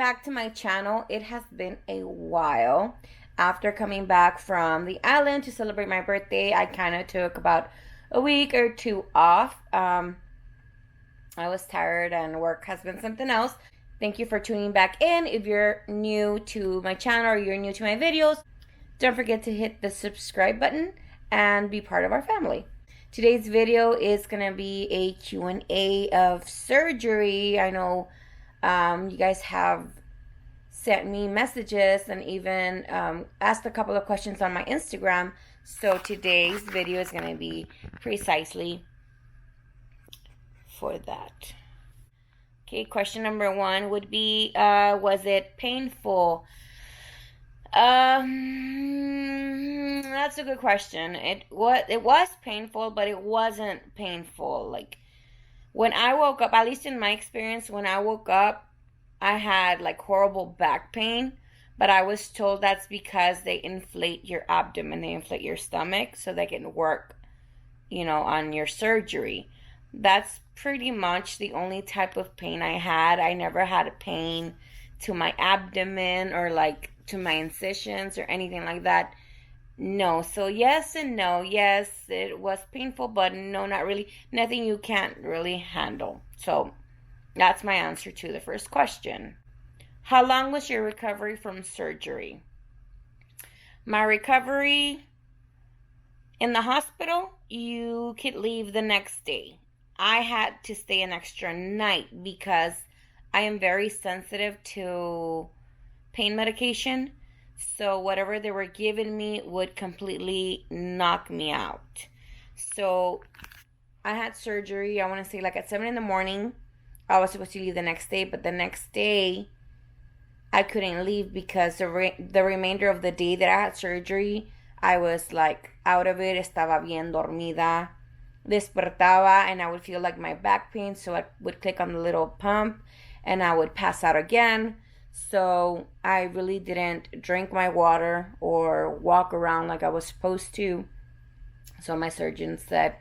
back to my channel. It has been a while. After coming back from the island to celebrate my birthday, I kind of took about a week or two off. I was tired and work has been something else. Thank you for tuning back in. If you're new to my channel or you're new to my videos, don't forget to hit the subscribe button and be part of our family. Today's video is going to be a Q&A of surgery. I know you guys have sent me messages and even asked a couple of questions on my Instagram. So today's video is going to be precisely for that. Okay, question number 1 would be, was it painful? That's a good question. It was painful, but it wasn't painful. Like, when I woke up, at least in my experience, when I woke up, I had like horrible back pain, but I was told that's because they inflate your abdomen, they inflate your stomach so they can work, on your surgery. That's pretty much the only type of pain I had. I never had pain to my abdomen or like to my incisions or anything like that. No. So yes and no. Yes, it was painful, but no, not really. Nothing you can't really handle. So that's my answer to the first question. How long was your recovery from surgery? My recovery in the hospital, you could leave the next day. I had to stay an extra night because I am very sensitive to pain medication. So whatever they were giving me would completely knock me out. So I had surgery, I want to say like at 7 in the morning. I was supposed to leave the next day, but the next day I couldn't leave because the remainder of the day that I had surgery, I was like out of it, estaba bien dormida, despertaba, and I would feel like my back pain, so I would click on the little pump and I would pass out again. So I really didn't drink my water or walk around like I was supposed to. So my surgeon said,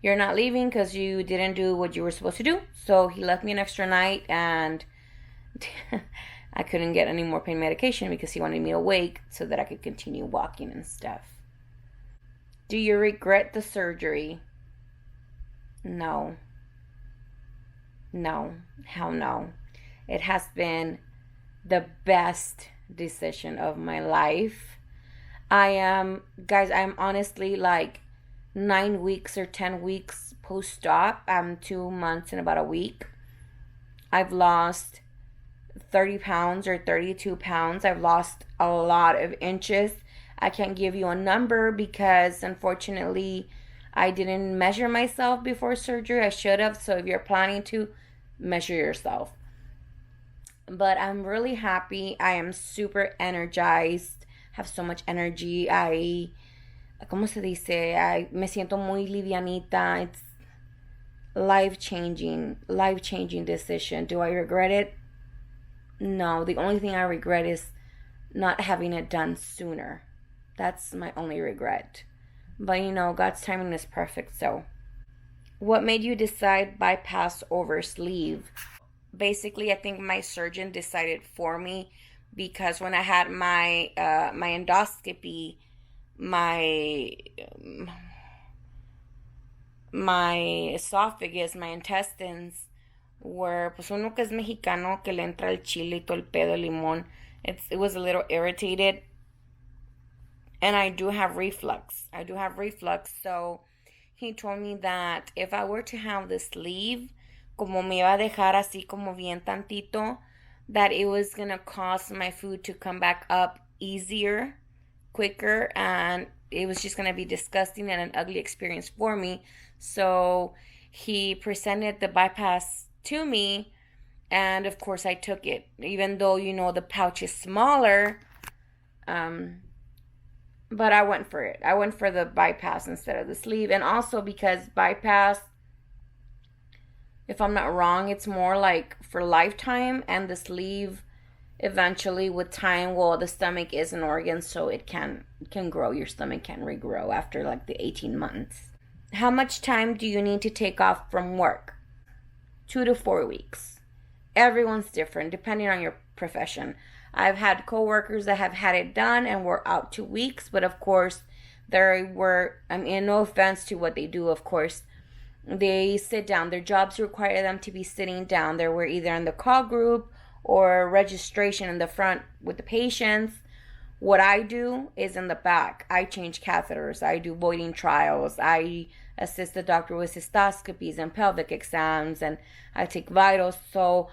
you're not leaving because you didn't do what you were supposed to do. So he left me an extra night, and I couldn't get any more pain medication because he wanted me awake so that I could continue walking and stuff. Do you regret the surgery? No. No. Hell no. It has been the best decision of my life. I'm honestly like 9 weeks or 10 weeks post-op. I'm 2 months and about a week. I've lost 30 pounds or 32 pounds. I've lost a lot of inches. I can't give you a number because unfortunately I didn't measure myself before surgery. I should have. So if you're planning to, measure yourself. But I'm really happy. I am super energized. Have so much energy. ¿Cómo se dice? Me siento muy livianita. It's life-changing decision. Do I regret it? No. The only thing I regret is not having it done sooner. That's my only regret. But God's timing is perfect, so. What made you decide bypass over sleeve? Basically, I think my surgeon decided for me because when I had my endoscopy, my esophagus, my intestines were, pues uno que es mexicano, que le entra el chile y todo el pedo, el limón, it was a little irritated. And I do have reflux. So he told me that if I were to have the sleeve, como me iba a dejar así como bien tantito, that it was going to cause my food to come back up easier, quicker, and it was just going to be disgusting and an ugly experience for me. So he presented the bypass to me, and of course I took it, even though the pouch is smaller. But I went for it. I went for the bypass instead of the sleeve. And also because bypass, if I'm not wrong, it's more like for lifetime, and the sleeve eventually with time, well, the stomach is an organ, so it can grow. Your stomach can regrow after like the 18 months. How much time do you need to take off from work? 2 to 4 weeks. Everyone's different depending on your profession. I've had coworkers that have had it done and were out 2 weeks, but of course, there were, I mean, no offense to what they do, of course, they sit down. Their jobs require them to be sitting down. They were either in the call group or registration in the front with the patients. What I do is in the back. I change catheters. I do voiding trials. I assist the doctor with cystoscopies and pelvic exams, and I take vitals. So,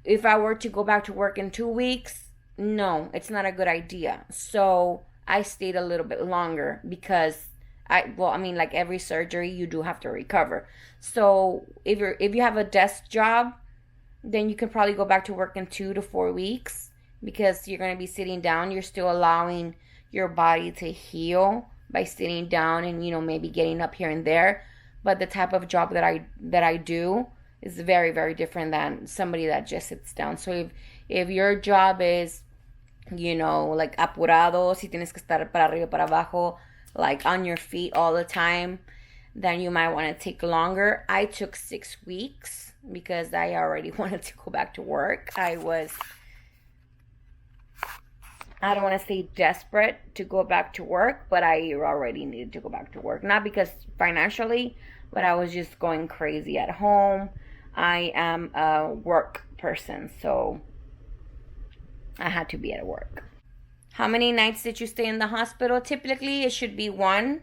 if I were to go back to work in 2 weeks, no, it's not a good idea. So I stayed a little bit longer because like every surgery, you do have to recover. So if you have a desk job, then you can probably go back to work in 2 to 4 weeks because you're going to be sitting down. You're still allowing your body to heal by sitting down and, maybe getting up here and there. But the type of job that I do is very, very different than somebody that just sits down. So if your job is, like apurado, si tienes que estar para arriba, para abajo, like on your feet all the time, then you might want to take longer. I took 6 weeks because I already wanted to go back to work. I don't want to say desperate to go back to work, but I already needed to go back to work. Not because financially, but I was just going crazy at home. I am a work person, so I had to be at work. How many nights did you stay in the hospital? Typically, it should be 1.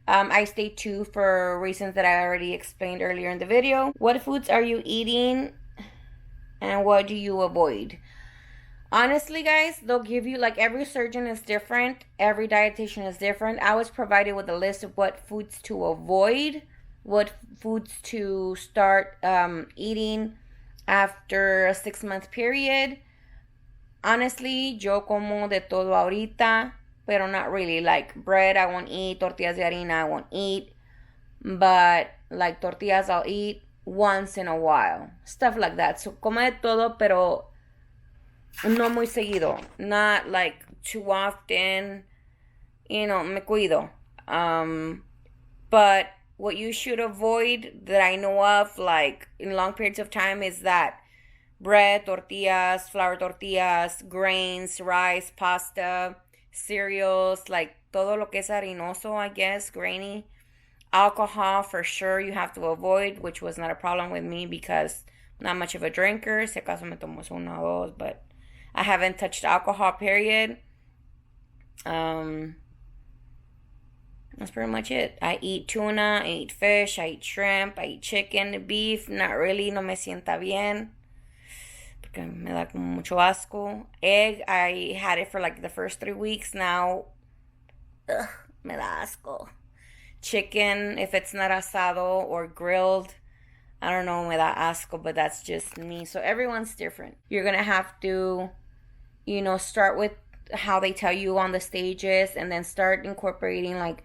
I stayed 2 for reasons that I already explained earlier in the video. What foods are you eating and what do you avoid? Honestly, guys, they'll give you, like, every surgeon is different. Every dietitian is different. I was provided with a list of what foods to avoid, what foods to start eating after a 6-month period. Honestly, yo como de todo ahorita, pero not really. Like bread, I won't eat. Tortillas de harina, I won't eat. But like tortillas, I'll eat once in a while. Stuff like that. So como de todo, pero no muy seguido. Not like too often. Me cuido. But what you should avoid that I know of, like in long periods of time, is that bread, tortillas, flour tortillas, grains, rice, pasta, cereals, like todo lo que es harinoso, I guess, grainy. Alcohol, for sure, you have to avoid, which was not a problem with me because I'm not much of a drinker. Si acaso me tomo una o dos, but I haven't touched alcohol, period. That's pretty much it. I eat tuna, I eat fish, I eat shrimp, I eat chicken, beef. Not really, no me sienta bien. Porque me da como mucho asco. Egg, I had it for like the first 3 weeks. Now, me da asco. Chicken, if it's not asado or grilled, I don't know, me da asco, but that's just me. So everyone's different. You're going to have to, start with how they tell you on the stages and then start incorporating like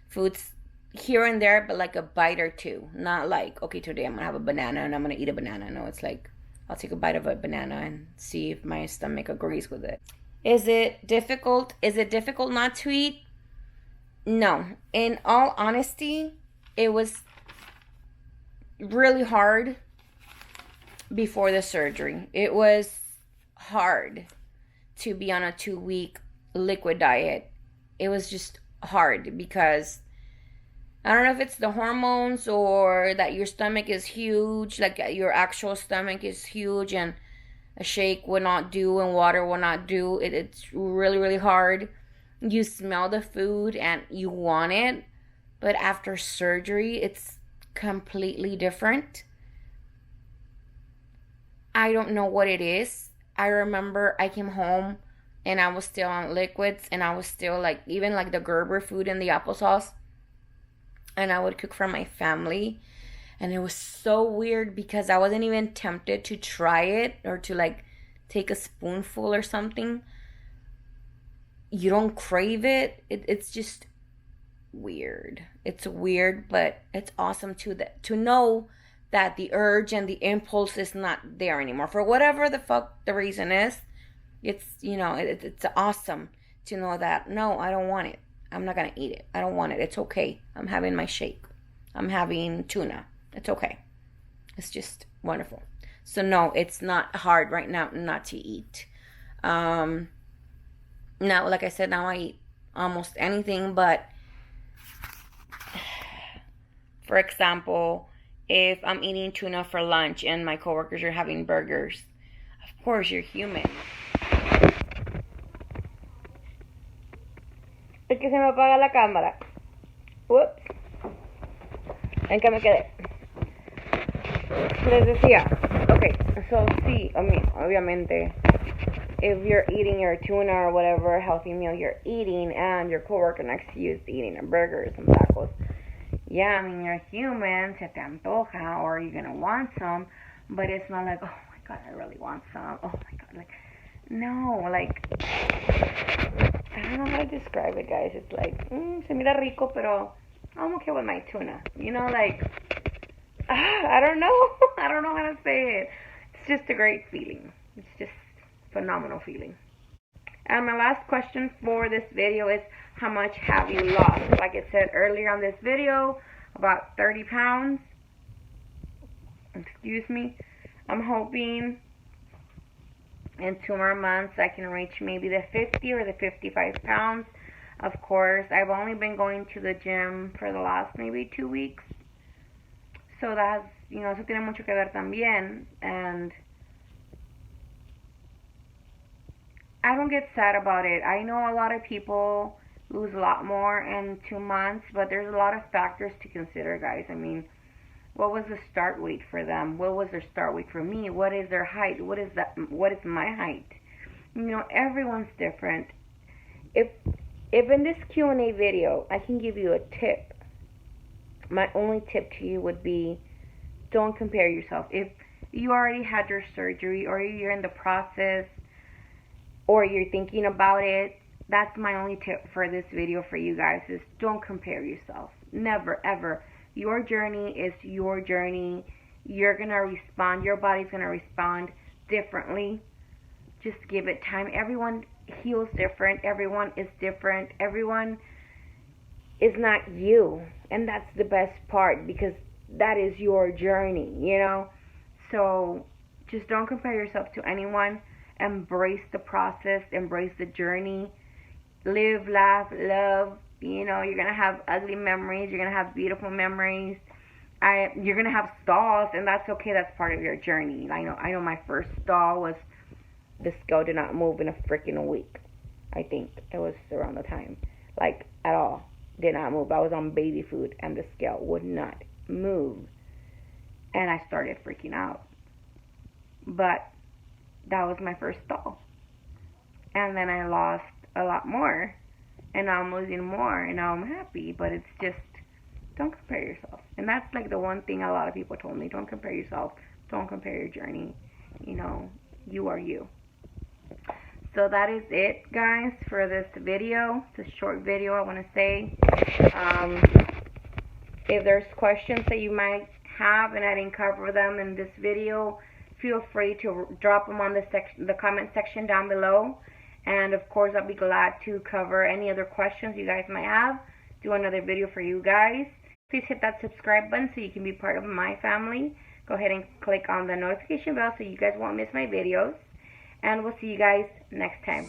foods here and there, but like a bite or two. Not like, okay, today I'm going to have a banana and I'm going to eat a banana. No, it's like I'll take a bite of a banana and see if my stomach agrees with it. Is it difficult? Is it difficult not to eat? No. In all honesty, it was really hard before the surgery. It was hard to be on a 2-week liquid diet. It was just hard because I don't know if it's the hormones or that your stomach is huge, like your actual stomach is huge and a shake would not do and water will not do. It's really, really hard. You smell the food and you want it, but after surgery, it's completely different. I don't know what it is. I remember I came home and I was still on liquids and I was still like, even like the Gerber food and the applesauce. And I would cook for my family. And it was so weird because I wasn't even tempted to try it or to like take a spoonful or something. You don't crave it. It's just weird. It's weird, but it's awesome to know that the urge and the impulse is not there anymore. For whatever the fuck the reason is, it's, it's awesome to know that, no, I don't want it. I'm not going to eat it. I don't want it. It's okay. I'm having my shake. I'm having tuna. It's okay. It's just wonderful. So no, it's not hard right now not to eat. Now, like I said, now I eat almost anything, but for example, if I'm eating tuna for lunch and my coworkers are having burgers, of course you're human. Es que se me apaga la cámara. Whoops. ¿En qué me quedé? Les decía, okay, so sí, I mean, obviamente, if you're eating your tuna or whatever healthy meal you're eating and your coworker next to you is eating a burger or some tacos, yeah, I mean, you're human, se te antoja, or you're gonna want some, but it's not like, oh my god, I really want some, oh my god, like, no, like, I don't know how to describe it, guys. It's like, se mira rico, pero I'm okay with my tuna, you know, like, I don't know, I don't know how to say it. It's just a great feeling. It's just phenomenal feeling. And my last question for this video is, how much have you lost? Like I said earlier on this video, about 30 pounds. Excuse me. I'm hoping in 2 more months I can reach maybe the 50 or the 55 pounds. Of course, I've only been going to the gym for the last maybe 2 weeks. So that's, you know, eso tiene mucho que ver también. And I don't get sad about it. I know a lot of people lose a lot more in 2 months, but there's a lot of factors to consider, guys. I mean, what was the start weight for them? What was their start weight for me? What is their height? What is my height? You know, everyone's different. If in this Q&A video I can give you a tip, my only tip to you would be, don't compare yourself. If you already had your surgery, or you're in the process, or you're thinking about it, that's my only tip for this video for you guys, is don't compare yourself. Never, ever. Your journey is your journey. You're going to respond. Your body's going to respond differently. Just give it time. Everyone heals different. Everyone is different. Everyone is not you. And that's the best part, because that is your journey, you know? So just don't compare yourself to anyone. Embrace the process. Embrace the journey. Live, laugh, love. You know, you're going to have ugly memories. You're going to have beautiful memories. You're going to have stalls, and that's okay. That's part of your journey. I know my first stall was, the scale did not move in a freaking week. I think it was around the time. Like, at all. Did not move. I was on baby food, and the scale would not move. And I started freaking out. But that was my first stall. And then I lost a lot more. And now I'm losing more. And now I'm happy. But it's just, don't compare yourself. And that's like the one thing a lot of people told me. Don't compare yourself. Don't compare your journey. You know, you are you. So that is it, guys, for this video. It's a short video, I want to say. If there's questions that you might have and I didn't cover them in this video, feel free to drop them on the comment section down below. And of course, I'll be glad to cover any other questions you guys might have. Do another video for you guys. Please hit that subscribe button so you can be part of my family. Go ahead and click on the notification bell so you guys won't miss my videos. And we'll see you guys next time.